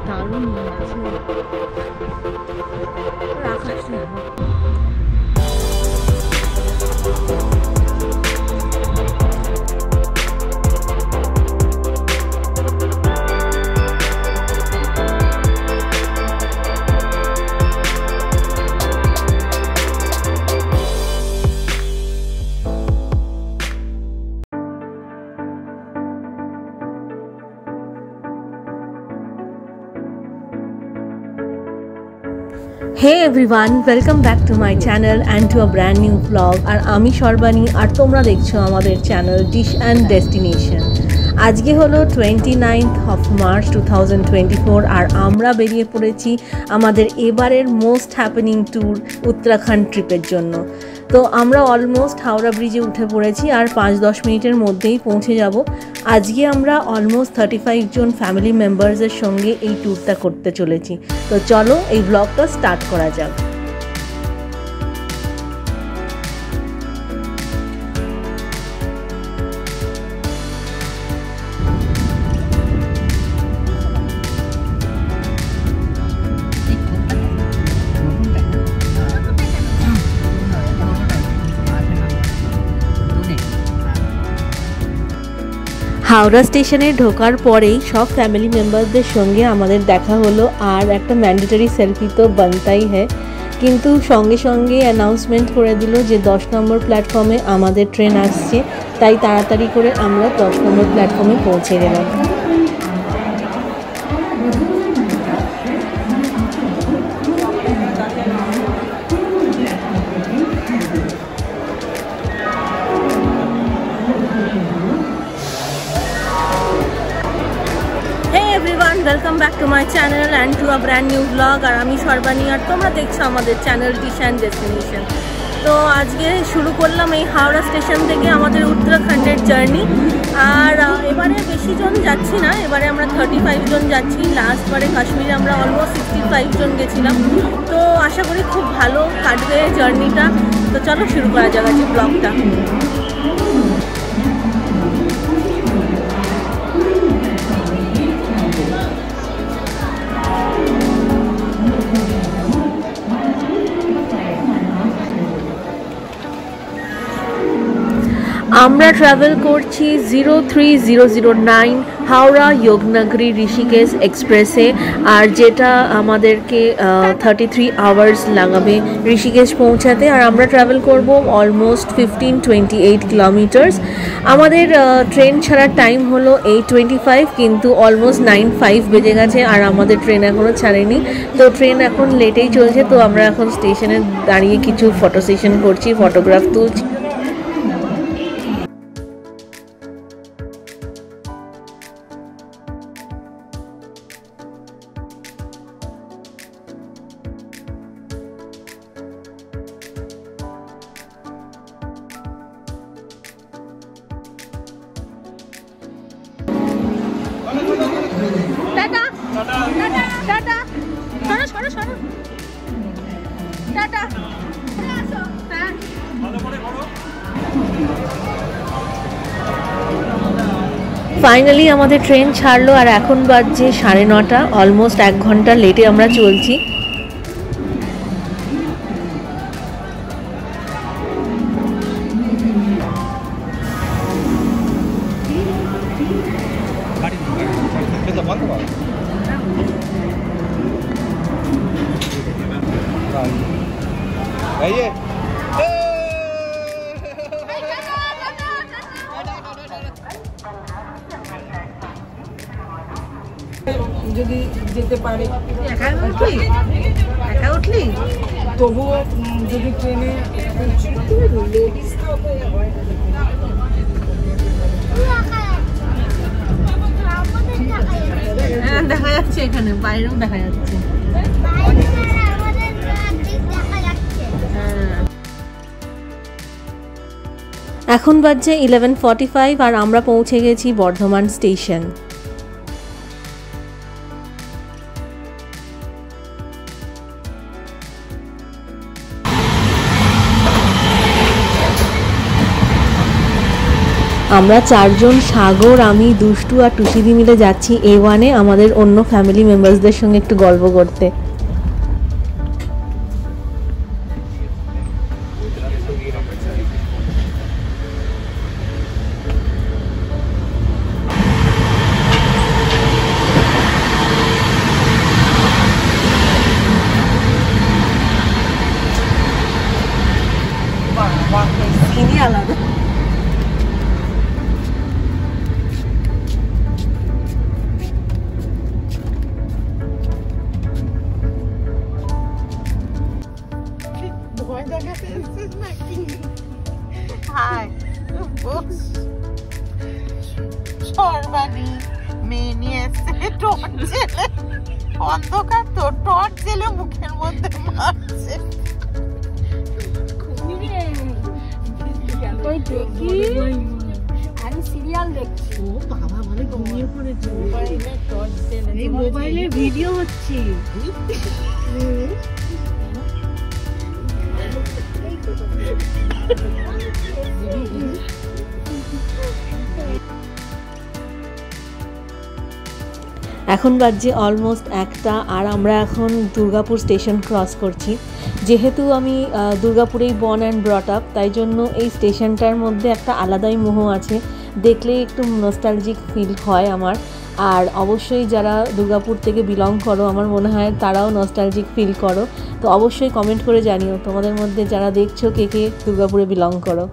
দারুণ আছে আকাশটা। Hey everyone, welcome back to my channel and to a brand new vlog. আর আমি সর্বাণী আর তোমরা দেখছো আমাদের চ্যানেল ডিশ অ্যান্ড ডেস্টিনেশন। আজকে হলো 29th of March 2024 আর আমরা বেরিয়ে পড়েছি আমাদের এবারের মোস্ট হ্যাপেনিং ট্যুর উত্তরাখণ্ড ট্রিপের জন্য। তো আমরা অলমোস্ট হাওড়া ব্রিজে উঠে পড়েছি আর 5-10 মিনিটের মধ্যেই পৌঁছে যাব। আজকে আমরা অলমোস্ট 35 জন ফ্যামিলি মেম্বার্সের সঙ্গে এই ট্যুরটা করতে চলেছি। তো চলো এই ব্লগটা স্টার্ট করা যাক। হাওড়া স্টেশনে ঢোকার পরেই সব ফ্যামিলি মেম্বারদের সঙ্গে আমাদের দেখা হলো আর একটা ম্যান্ডেটরি সেলফি তো বানতাই হ্যাঁ, কিন্তু সঙ্গে সঙ্গে অ্যানাউন্সমেন্ট করে দিল যে 10 নম্বর প্ল্যাটফর্মে আমাদের ট্রেন আসছে, তাই তাড়াতাড়ি করে আমরা 10 নম্বর প্ল্যাটফর্মে পৌঁছে গেলাম। Welcome back to my channel and to a brand new vlog. আর আমি সর্বাণী আর তোমরা দেখছো আমাদের চ্যানেল ডিশ অ্যান্ড ডেস্টিনেশন। তো আজকে শুরু করলাম এই হাওড়া স্টেশন থেকে আমাদের উত্তরাখণ্ডের জার্নি। আর এবারে বেশি জন যাচ্ছি না, এবারে আমরা 35 জন যাচ্ছি। লাস্টবারে কাশ্মীরে আমরা অলমোস্ট 65 জন গেছিলাম। তো আশা করি খুব ভালো কাটবে জার্নিটা। তো চলো শুরু করা যাক আজকে ব্লগটা। আমরা ট্রাভেল করছি 03009 হাওড়া যোগনগরী ঋষিকেশ এক্সপ্রেসে, আর যেটা আমাদেরকে 33 আওয়ার্স লাগাবে ঋষিকেশ পৌঁছাতে। আর আমরা ট্রাভেল করব অলমোস্ট 15-28 কিলোমিটার্স। আমাদের ট্রেন ছাড়ার টাইম হলো 8:25, কিন্তু অলমোস্ট 9:05 বেজে গেছে আর আমাদের ট্রেন এখনও ছাড়েনি। তো ট্রেন এখন লেটেই চলছে। তো আমরা এখন স্টেশনে দাঁড়িয়ে কিছু ফটো সেশন করছি, ফটোগ্রাফ তুলছি। ফাইনালি আমাদের ট্রেন ছাড়লো আর এখন বাজছে 9:30, অলমোস্ট 1 ঘন্টা লেটে আমরা চলছি। যদি যেতে পারে একা উঠলি তবুও যদি ট্রেনে দেখা যাচ্ছে, এখানে বাইরেও দেখা যাচ্ছে। এখন বাজছে 11:45 আর আমরা পৌঁছে গেছি বর্ধমান স্টেশন। আমরা চারজন, সাগর, আমি, দুষ্টু আর টুসিদি মিলে যাচ্ছি A1-এ আমাদের অন্য ফ্যামিলি মেম্বার্সদের সঙ্গে একটু গল্প করতে। আলাদা অন্ধকার তো টর্চ জেলে মুখের মধ্যে মারছে। আমি সিরিয়াল দেখছি। ও বাবা, মানে ঘুমিয়ে পড়েছে। এই মোবাইলে ভিডিও হচ্ছে। এখন বাজে অলমোস্ট 1টা, আর আমরা এখন দুর্গাপুর স্টেশন ক্রস করছি। যেহেতু আমি দুর্গাপুরেই বর্ন অ্যান্ড ব্রট আপ, তাই জন্য এই স্টেশনটার মধ্যে একটা আলাদাই মোহ আছে, দেখলে একটু নস্টালজিক ফিল হয় আমার। আর অবশ্যই যারা দুর্গাপুর থেকে বিলং করো, আমার মনে হয় তারাও নস্টালজিক ফিল করো। তো অবশ্যই কমেন্ট করে জানিও তোমাদের মধ্যে যারা দেখছো কে কে দুর্গাপুরে বিলং করো।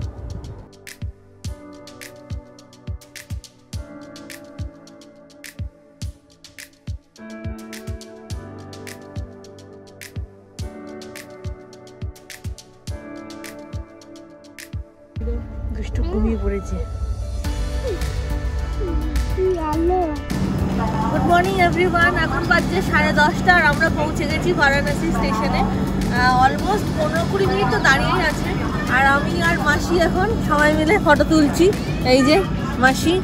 দুষ্টু ঘুমিয়ে পড়েছে। গুড মর্নিং এভরিওয়ান, এখন বাজছে 10:30 আর আমরা পৌঁছে গেছি বারাণসী স্টেশনে। অলমোস্ট 15-20 মিনিট তো দাঁড়িয়েই আছে। আর আমি আর মাসি এখন সবাই মিলে ফটো তুলছি। এই যে মাসি,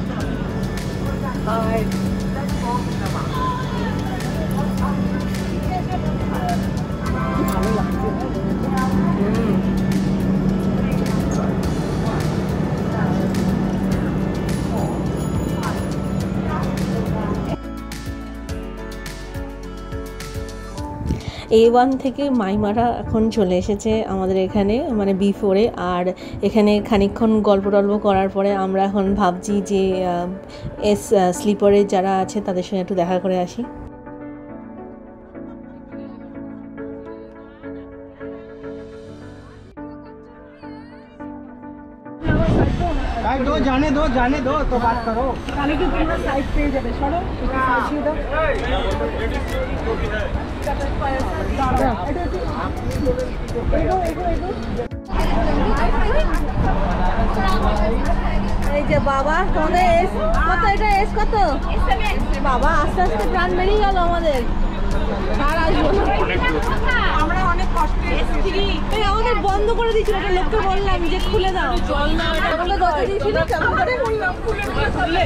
A1 থেকে মাইমারা এখন চলে এসেছে আমাদের এখানে, মানে B4-এ। আর এখানে খানিকক্ষণ গল্প টল্প করার পরে আমরা এখন ভাবছি যে স্লিপারে যারা আছে তাদের সঙ্গে একটু দেখা করে আসি। जाने दो तो बात करो। তাহলে কি পুরো সাইড পেয়ে যাবে। সরো এই যে বাবা, তোমাদের এস কত? এটা এস কত? বাবা, আস্তে আস্তে প্রাণ বেরিয়ে গেল আমাদের। আর আসবো না, আমরা অনেক কষ্টে এসেছি। এই আমাদের বন্ধ করে দিয়েছিল, ওটা লোককে বললাম যে খুলে দাও, জল না এটা বলে দরজা দিয়েছিল। কেমন করে বললাম খুলে খুলে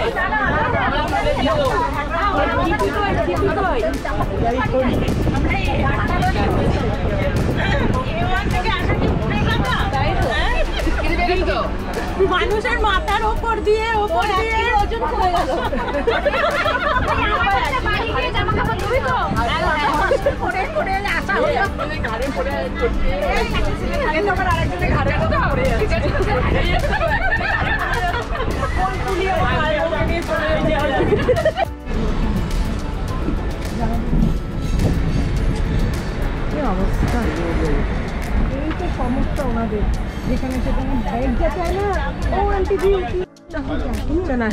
মানুষের মাথার ওপর দিয়ে ওজন কমে গেল। অবস্থা এই তো সমস্যা ওনাদের, যেখানে সেখানে ব্যাগ যেতে হয় না। ও আন্টি জি না,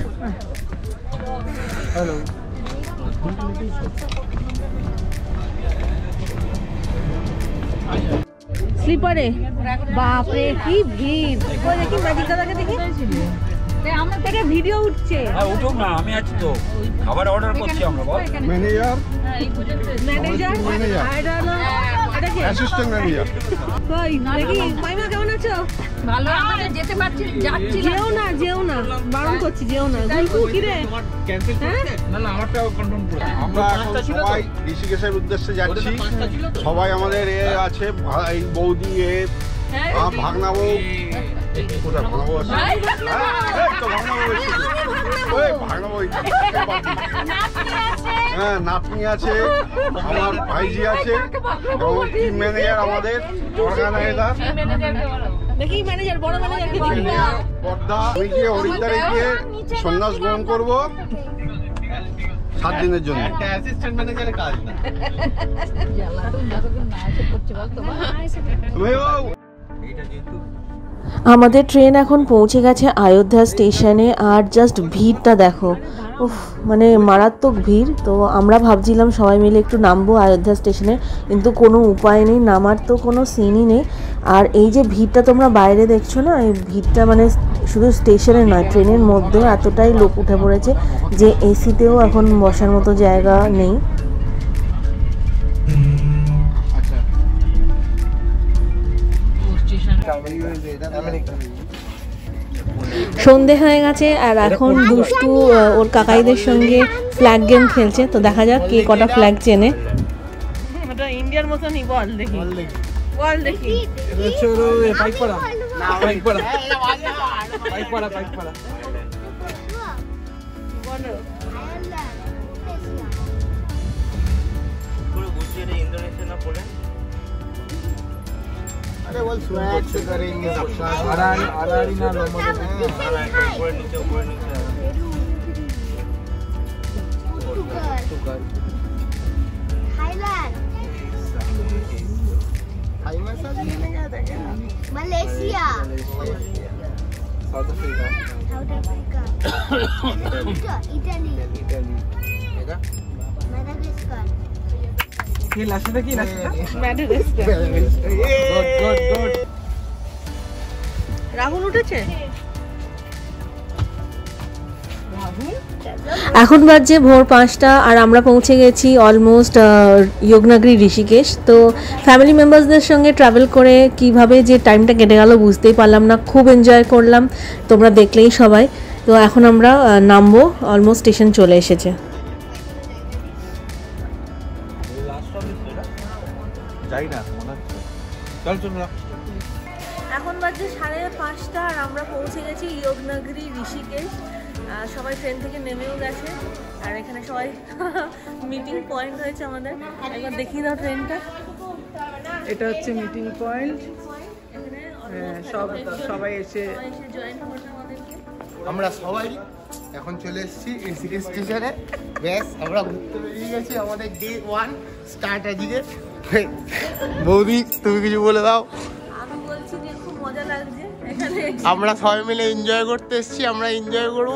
হ্যালো স্লিপারে বাপরে কি ভিড়। ওই দেখি ম্যাজিক দাদাকে দেখি, আমার থেকে ভিডিও উঠছে। হ্যাঁ উঠুক না, আমি আছি তো, খাবার অর্ডার করছি আমরা। বল ম্যানেজার ম্যানেজার এটা হলো, এটা কি অ্যাসিস্ট্যান্ট ম্যানেজার। কই দেখি মাইমা কেমন আছো? ভালো। আমাদের যেতে পারছি, যাচ্ছি যেও না বারণ করছি, যেও না। গুলকু কি রে? হ্যাঁ না না, আমারটা কনফার্ম করে দাও। আমরা এখন সবাই ঋষিকেশের উদ্দেশ্যে যাচ্ছি। সবাই আমাদের আছে, এই বৌদি, ভাগনা বউ, কোথায় ভাঙাবো আছে? হ্যাঁ, এই তো ভাঙাবো এসেছে। ওই ভাঙাবো এই। হ্যাঁ, নাতনি আছে, আমার ভাইজি আছে, এবং টিম ম্যানেজার আমাদের অর্গানাইজার দেখি ম্যানেজার, বড় ম্যানেজারকে দেখি। পর্দা। আমি গিয়ে হরিদ্বারে গিয়ে সন্ন্যাস গ্রহণ করবো 7 দিনের জন্য। অ্যাসিস্ট্যান্ট ম্যানেজারের কাজ না। এইটা যেহেতু আমাদের ট্রেন এখন পৌঁছে গেছে অযোধ্যা স্টেশনে, আর জাস্ট ভিড়টা দেখো, উফ, মানে মারাত্মক ভিড়। তো আমরা ভাবছিলাম সবাই মিলে একটু নামবো অযোধ্যা স্টেশনে, কিন্তু কোনো উপায় নেই, নামার তো কোনো সিনই নেই। আর এই যে ভিড়টা তোমরা বাইরে দেখছো না, এই ভিড়টা মানে শুধু স্টেশনে নয়, ট্রেনের মধ্যেও এতটাই লোক উঠে পড়েছে যে এসিতেও এখন বসার মতো জায়গা নেই। সন্ধে হয়ে গেছে আর এখন দুষ্টু ওর কাকাইদের সঙ্গে ফ্ল্যাগ গেম খেলছে। তো দেখা যাক কে কটা ফ্ল্যাগ চেনে। ওটা ইন্ডিয়ার মতনই, বল দেখি, বল দেখি। পুরো গুছিয়ে ইন্দোনেশিয়া না বলেন। अरे बोल स्वैग से करेंगे सबका। আড়াআড়ি না লম্বা উপরে নিচে উপরে নিচে। Thailand, Malaysia, south Africa, south Africa, Italy, Madagascar. ये लास्ट की last Madagascar. Good good good. Rahul উঠেছে। এখন বাজছে ভোর 5টা আর আমরা পৌঁছে গেছি অলমোস্ট যোগনগরী ঋষিকেশ। তো ফ্যামিলি মেম্বার্সদের সঙ্গে ট্রাভেল করে কিভাবে যে টাইমটা কেটে গেল বুঝতেই পারলাম না, খুব এনজয় করলাম, তোমরা দেখলেই সবাই। তো এখন আমরা নামবো, অলমোস্ট স্টেশন চলে এসেছে। যাই না মনে হচ্ছে। চল চল। এখন বাজছে 5:30 আর আমরা পৌঁছে গেছি যোগনগরী ঋষিকেশ। সবাই ট্রেন থেকে নেমেও গেছে আর এখানে সবাই মিটিং পয়েন্ট হয়েছে আমাদের। একবার দেখিয়ে দাও ট্রেনটা। এটা হচ্ছে মিটিং পয়েন্ট। হ্যাঁ, সবাই এসে জয়েন করছে আমাদেরকে। আমরা সবাই এখন চলে এসেছি ঋষিকেশ স্টেশনে। ব্যাস আমরা ঘুরতে বেরিয়ে গেছি, আমাদের ডে 1 স্টার্ট আজকে। বৌদি তুমি কিছু বলে দাও। আমি বলছি যে খুব মজা লাগছে এখানে। আমরা সবাই মিলে এনজয় করতে এসেছি, আমরা এনজয় করব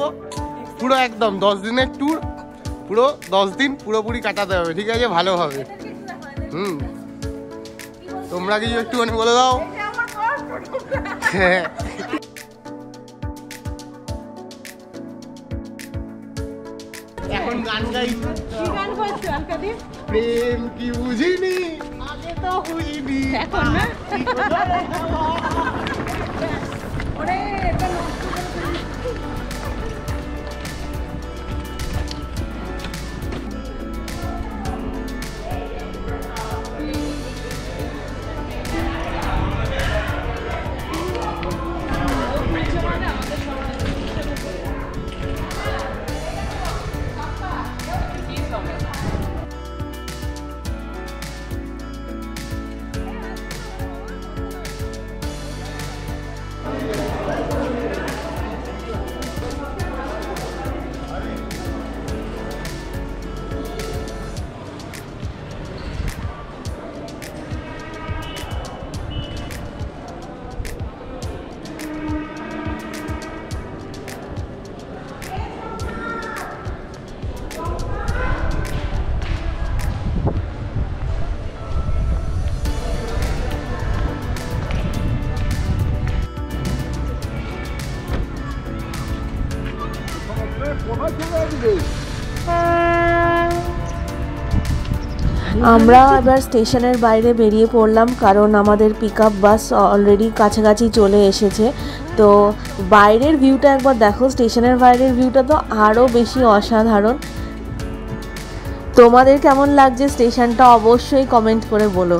পুরো একদম 10 দিনের ট্যুর, পুরো 10 দিন পুরোপুরি কাটাতে হবে, ঠিক আছে, ভালোভাবে। তোমরা কিছু একটুখানি বলে দাও। হ্যাঁ, এখন গান গাই। কি গান করছো আলকাদি? প্রেম কি বুঝিনি আগে তো হইনি এখন না? ওরে এটা নষ্ট করে আমরা এবার স্টেশনের বাইরে বেরিয়ে পড়লাম, কারণ আমাদের পিকআপ বাস অলরেডি কাছাকাছি চলে এসেছে। তো বাইরের ভিউটা একবার দেখো, স্টেশনের বাইরের ভিউটা তো আরও বেশি অসাধারণ। তোমাদের কেমন লাগছে স্টেশনটা অবশ্যই কমেন্ট করে বলো।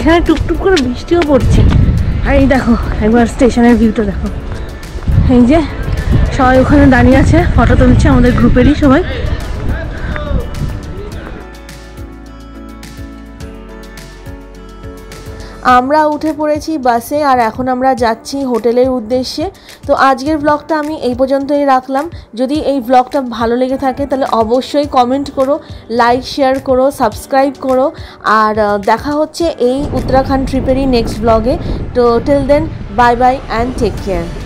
এখানে টুকটুক করে বৃষ্টিও পড়ছে। আর এই দেখো একবার স্টেশনের ভিউটা দেখো, এই যে সবাই ওখানে দাঁড়িয়ে আছে, ফটো তুলছে আমাদের গ্রুপেরই সবাই। আমরা উঠে পড়েছি বাসে আর এখন আমরা যাচ্ছি হোটেলের উদ্দেশ্যে। তো আজকের ব্লগটা আমি এই পর্যন্তই রাখলাম। যদি এই ব্লগটা ভালো লেগে থাকে তাহলে অবশ্যই কমেন্ট করো, লাইক শেয়ার করো, সাবস্ক্রাইব করো। আর দেখা হচ্ছে এই উত্তরাখণ্ড ট্রিপেরই নেক্সট ব্লগে। তো till then bye bye and take care.